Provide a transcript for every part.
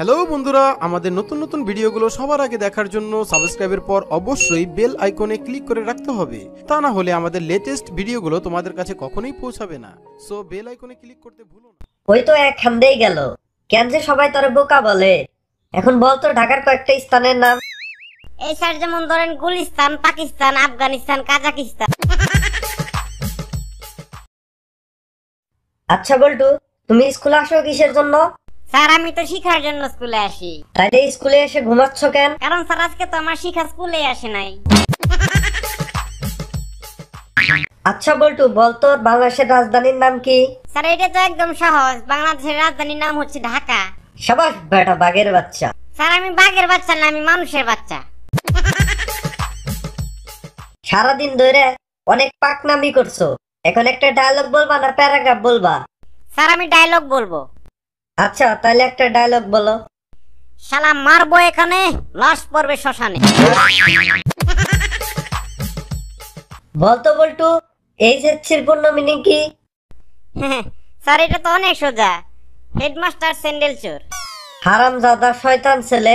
Hello বন্ধুরা, আমাদের নতুন নতুন ভিডিওগুলো সবার আগে দেখার জন্য সাবস্ক্রাইবের পর অবশ্যই বেল আইকনে ক্লিক করে রাখতে হবে। তা না হলে আমাদের লেটেস্ট ভিডিওগুলো তোমাদের কাছে কখনোই পৌঁছাবে না। সো বেল আইকনে ক্লিক করতে ভুলো না। ওই তো এক খান্দেই গেল। কেন যে সবাই তোরে বোকা বলে? এখন বল তো ঢাকার কয়েকটা স্থানের নাম। এই স্যার যেমন ধরেন গুলিস্তান, পাকিস্তান, আফগানিস্তান, কাজাকিস্তান। আচ্ছা বল্টু, তুমি স্কুলে আসো কিসের জন্য? স্যার আমি তো শিখার জন্য স্কুলে আসি। তাইলে স্কুলে এসে ঘুমাচ্ছ কেন? কারণ স্যার আজকে তো আমার শিখা স্কুলে আসে নাই। আচ্ছা বল্টু, বল তো বাংলাদেশের রাজধানীর নাম কি? স্যার এটা তো একদম সহজ, বাংলাদেশের রাজধানীর নাম হচ্ছে ঢাকা। সাবাস বেটা বাঘের বাচ্চা। স্যার আমি বাঘের বাচ্চা না, আমি মানুষের বাচ্চা। সারাদিন ধরে অনেক পাকনামি করছো, এখন একটা ডায়লগ বলবা না প্যারাগ্রাফ বলবা? স্যার আমি ডায়লগ বলবো। আচ্ছা তাহলে একটা ডায়লগ বলো। শালা মারবো এখানে, লাশ পড়বে শ্মশানে। বলতো বল্টু, এইচএসসির পূর্ণ মিনিং কি? স্যার এটা তো অনেক সোজা, হেডমাস্টার স্যান্ডেল চোর। হারামজাদা শয়তান ছেলে।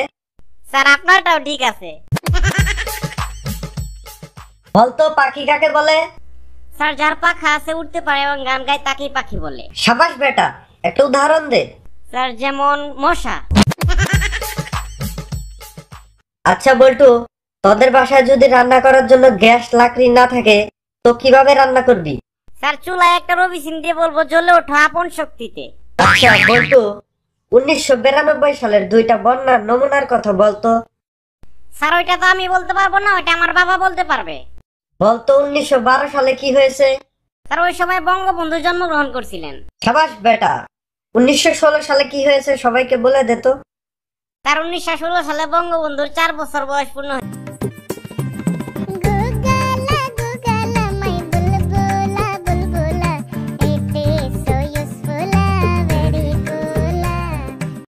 স্যার আপনারটাও ঠিক আছে। বলতো পাখি কাকে বলে? স্যার যার পাখা আছে, উঠতে পারে এবং গান গায় তাকেই পাখি বলে। সাবাস বেটা, একটা উদাহরণ দে। স্যার যেমন মশা। আচ্ছা বল্টু, তোদের বাসায় যদি রান্না করার জন্য গ্যাস লাকড়ি না থাকে তো কিভাবে রান্না করবি? স্যার চুলায় একটা রবিসিন দিয়ে বলবো জ্বলে ওঠো আপন শক্তিতে। আচ্ছা বল্টু, 1992 সালের দুইটা বন্যার নমুনার কথা বলতো। স্যার ওইটা তো আমি বলতে পারবো না, ওইটা আমার বাবা বলতে পারবে। বলতো 1912 সালে কি হয়েছে? স্যার ওই সময় বঙ্গবন্ধু জন্মগ্রহণ করছিলেন। সাবাস বেটা। 1916 সালে কি হয়েছে সবাইকে বলে দে তো। স্যার 1916 সালে বঙ্গবন্ধুর 4 বছর বয়স পূর্ণ হয়েছে।